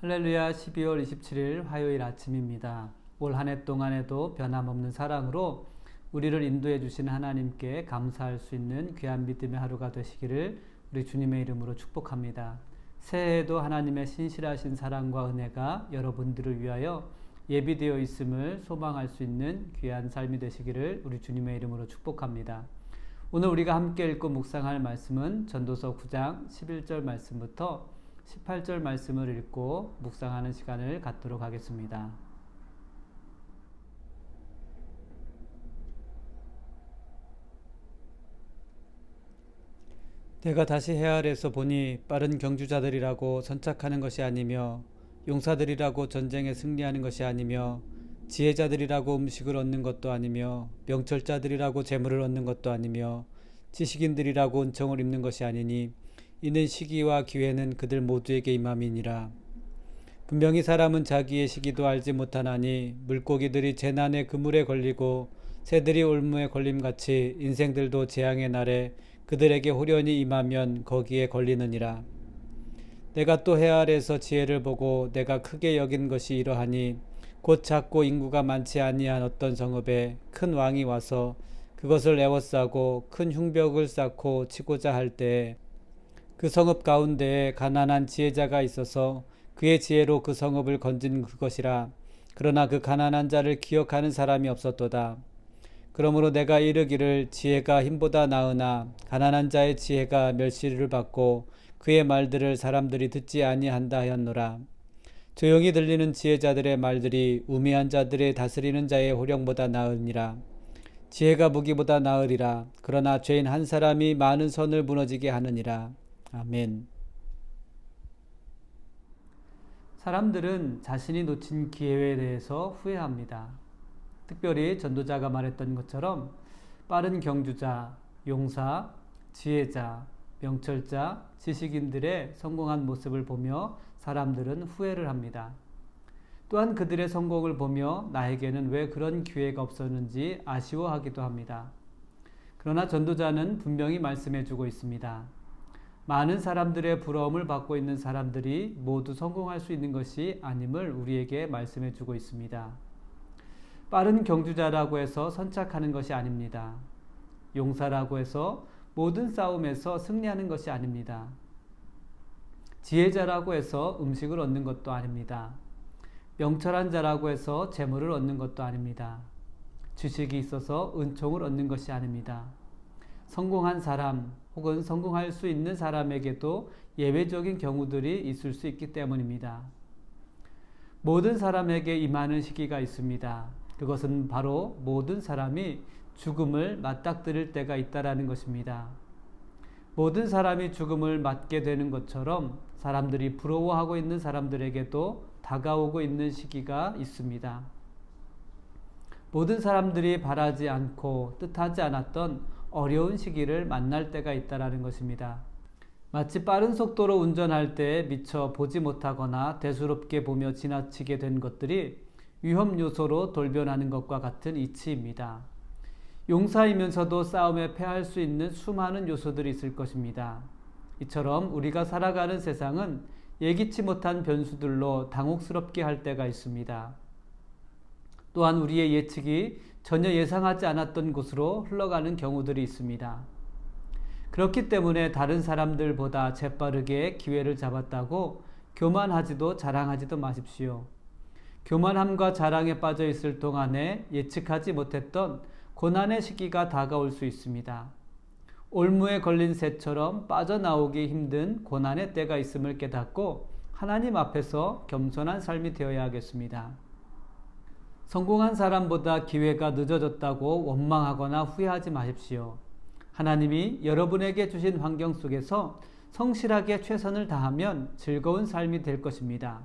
할렐루야. 12월 27일 화요일 아침입니다. 올 한 해 동안에도 변함없는 사랑으로 우리를 인도해 주신 하나님께 감사할 수 있는 귀한 믿음의 하루가 되시기를 우리 주님의 이름으로 축복합니다. 새해에도 하나님의 신실하신 사랑과 은혜가 여러분들을 위하여 예비되어 있음을 소망할 수 있는 귀한 삶이 되시기를 우리 주님의 이름으로 축복합니다. 오늘 우리가 함께 읽고 묵상할 말씀은 전도서 9장 11절 말씀부터 18절 말씀을 읽고 묵상하는 시간을 갖도록 하겠습니다. 내가 다시 해아래서 보니 빠른 경주자들이라고 선착하는 것이 아니며 용사들이라고 전쟁에 승리하는 것이 아니며 지혜자들이라고 음식을 얻는 것도 아니며 명철자들이라고 재물을 얻는 것도 아니며 지식인들이라고 은총을 입는 것이 아니니 이는 시기와 기회는 그들 모두에게 임함이니라. 분명히 사람은 자기의 시기도 알지 못하나니 물고기들이 재난의 그물에 걸리고 새들이 올무에 걸림같이 인생들도 재앙의 날에 그들에게 홀연히 임하면 거기에 걸리느니라. 내가 또 해 아래에서 지혜를 보고 내가 크게 여긴 것이 이러하니 곧 작고 인구가 많지 아니한 어떤 성읍에 큰 왕이 와서 그것을 에워싸고 큰 흉벽을 쌓고 치고자 할 때에 그 성읍 가운데에 가난한 지혜자가 있어서 그의 지혜로 그 성읍을 건진 그것이라. 그러나 그 가난한 자를 기억하는 사람이 없었도다. 그러므로 내가 이르기를 지혜가 힘보다 나으나 가난한 자의 지혜가 멸시를 받고 그의 말들을 사람들이 듣지 아니한다 하였노라. 조용히 들리는 지혜자들의 말들이 우매한 자들의 다스리는 자의 호령보다 나으니라. 지혜가 무기보다 나으리라. 그러나 죄인 한 사람이 많은 선을 무너지게 하느니라. 아멘. 사람들은 자신이 놓친 기회에 대해서 후회합니다. 특별히 전도자가 말했던 것처럼 빠른 경주자, 용사, 지혜자, 명철자, 지식인들의 성공한 모습을 보며 사람들은 후회를 합니다. 또한 그들의 성공을 보며 나에게는 왜 그런 기회가 없었는지 아쉬워하기도 합니다. 그러나 전도자는 분명히 말씀해주고 있습니다. 많은 사람들의 부러움을 받고 있는 사람들이 모두 성공할 수 있는 것이 아님을 우리에게 말씀해주고 있습니다. 빠른 경주자라고 해서 선착하는 것이 아닙니다. 용사라고 해서 모든 싸움에서 승리하는 것이 아닙니다. 지혜자라고 해서 음식을 얻는 것도 아닙니다. 명철한 자라고 해서 재물을 얻는 것도 아닙니다. 지식이 있어서 은총을 얻는 것이 아닙니다. 성공한 사람 혹은 성공할 수 있는 사람에게도 예외적인 경우들이 있을 수 있기 때문입니다. 모든 사람에게 임하는 시기가 있습니다. 그것은 바로 모든 사람이 죽음을 맞닥뜨릴 때가 있다라는 것입니다. 모든 사람이 죽음을 맞게 되는 것처럼 사람들이 부러워하고 있는 사람들에게도 다가오고 있는 시기가 있습니다. 모든 사람들이 바라지 않고 뜻하지 않았던 어려운 시기를 만날 때가 있다라는 것입니다. 마치 빠른 속도로 운전할 때 미처 보지 못하거나 대수롭게 보며 지나치게 된 것들이 위험 요소로 돌변하는 것과 같은 이치입니다. 용사이면서도 싸움에 패할 수 있는 수많은 요소들이 있을 것입니다. 이처럼 우리가 살아가는 세상은 예기치 못한 변수들로 당혹스럽게 할 때가 있습니다. 또한 우리의 예측이 전혀 예상하지 않았던 곳으로 흘러가는 경우들이 있습니다. 그렇기 때문에 다른 사람들보다 재빠르게 기회를 잡았다고 교만하지도 자랑하지도 마십시오. 교만함과 자랑에 빠져 있을 동안에 예측하지 못했던 고난의 시기가 다가올 수 있습니다. 올무에 걸린 새처럼 빠져나오기 힘든 고난의 때가 있음을 깨닫고 하나님 앞에서 겸손한 삶이 되어야 하겠습니다. 성공한 사람보다 기회가 늦어졌다고 원망하거나 후회하지 마십시오. 하나님이 여러분에게 주신 환경 속에서 성실하게 최선을 다하면 즐거운 삶이 될 것입니다.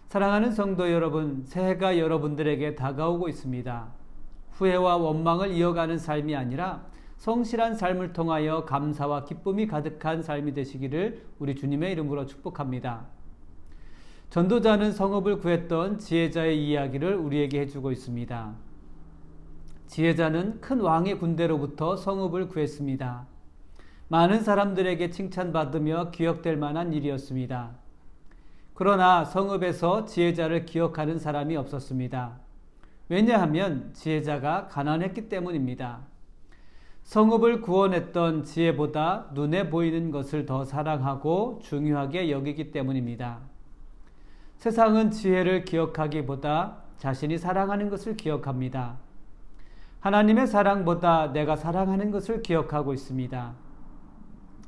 사랑하는 성도 여러분, 새해가 여러분들에게 다가오고 있습니다. 후회와 원망을 이어가는 삶이 아니라 성실한 삶을 통하여 감사와 기쁨이 가득한 삶이 되시기를 우리 주님의 이름으로 축복합니다. 전도자는 성읍을 구했던 지혜자의 이야기를 우리에게 해주고 있습니다. 지혜자는 큰 왕의 군대로부터 성읍을 구했습니다. 많은 사람들에게 칭찬받으며 기억될 만한 일이었습니다. 그러나 성읍에서 지혜자를 기억하는 사람이 없었습니다. 왜냐하면 지혜자가 가난했기 때문입니다. 성읍을 구원했던 지혜보다 눈에 보이는 것을 더 사랑하고 중요하게 여기기 때문입니다. 세상은 지혜를 기억하기보다 자신이 사랑하는 것을 기억합니다. 하나님의 사랑보다 내가 사랑하는 것을 기억하고 있습니다.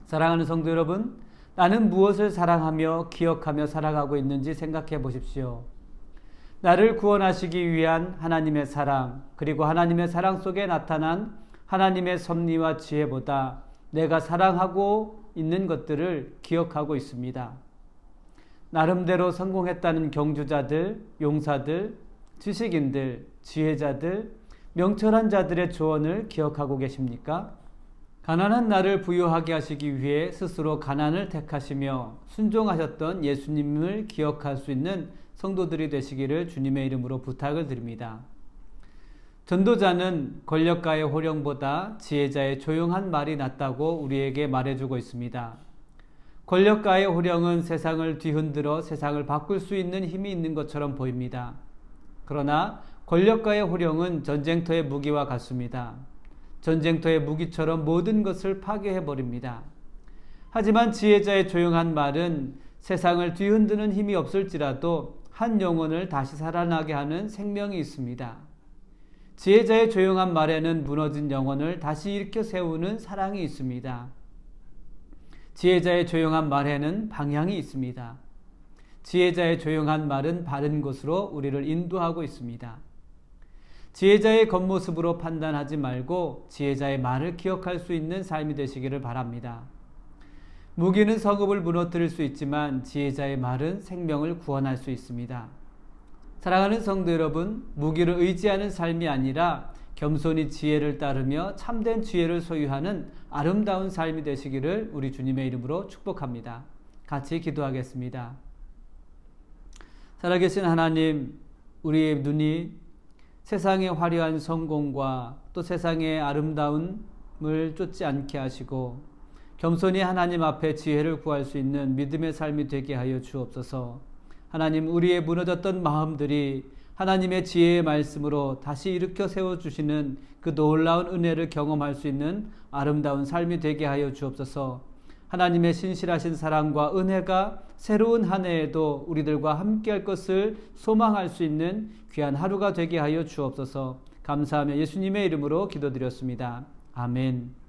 사랑하는 성도 여러분, 나는 무엇을 사랑하며 기억하며 살아가고 있는지 생각해 보십시오. 나를 구원하시기 위한 하나님의 사랑, 그리고 하나님의 사랑 속에 나타난 하나님의 섭리와 지혜보다 내가 사랑하고 있는 것들을 기억하고 있습니다. 나름대로 성공했다는 경주자들, 용사들, 지식인들, 지혜자들, 명철한 자들의 조언을 기억하고 계십니까? 가난한 나를 부유하게 하시기 위해 스스로 가난을 택하시며 순종하셨던 예수님을 기억할 수 있는 성도들이 되시기를 주님의 이름으로 부탁을 드립니다. 전도자는 권력가의 호령보다 지혜자의 조용한 말이 낫다고 우리에게 말해주고 있습니다. 권력가의 호령은 세상을 뒤흔들어 세상을 바꿀 수 있는 힘이 있는 것처럼 보입니다. 그러나 권력가의 호령은 전쟁터의 무기와 같습니다. 전쟁터의 무기처럼 모든 것을 파괴해버립니다. 하지만 지혜자의 조용한 말은 세상을 뒤흔드는 힘이 없을지라도 한 영혼을 다시 살아나게 하는 생명이 있습니다. 지혜자의 조용한 말에는 무너진 영혼을 다시 일으켜 세우는 사랑이 있습니다. 지혜자의 조용한 말에는 방향이 있습니다. 지혜자의 조용한 말은 바른 곳으로 우리를 인도하고 있습니다. 지혜자의 겉모습으로 판단하지 말고 지혜자의 말을 기억할 수 있는 삶이 되시기를 바랍니다. 무기는 성읍을 무너뜨릴 수 있지만 지혜자의 말은 생명을 구원할 수 있습니다. 사랑하는 성도 여러분, 무기를 의지하는 삶이 아니라 겸손히 지혜를 따르며 참된 지혜를 소유하는 아름다운 삶이 되시기를 우리 주님의 이름으로 축복합니다. 같이 기도하겠습니다. 살아계신 하나님, 우리의 눈이 세상의 화려한 성공과 또 세상의 아름다움을 쫓지 않게 하시고 겸손히 하나님 앞에 지혜를 구할 수 있는 믿음의 삶이 되게 하여 주옵소서. 하나님, 우리의 무너졌던 마음들이 하나님의 지혜의 말씀으로 다시 일으켜 세워주시는 그 놀라운 은혜를 경험할 수 있는 아름다운 삶이 되게 하여 주옵소서. 하나님의 신실하신 사랑과 은혜가 새로운 한 해에도 우리들과 함께할 것을 소망할 수 있는 귀한 하루가 되게 하여 주옵소서. 감사하며 예수님의 이름으로 기도드렸습니다. 아멘.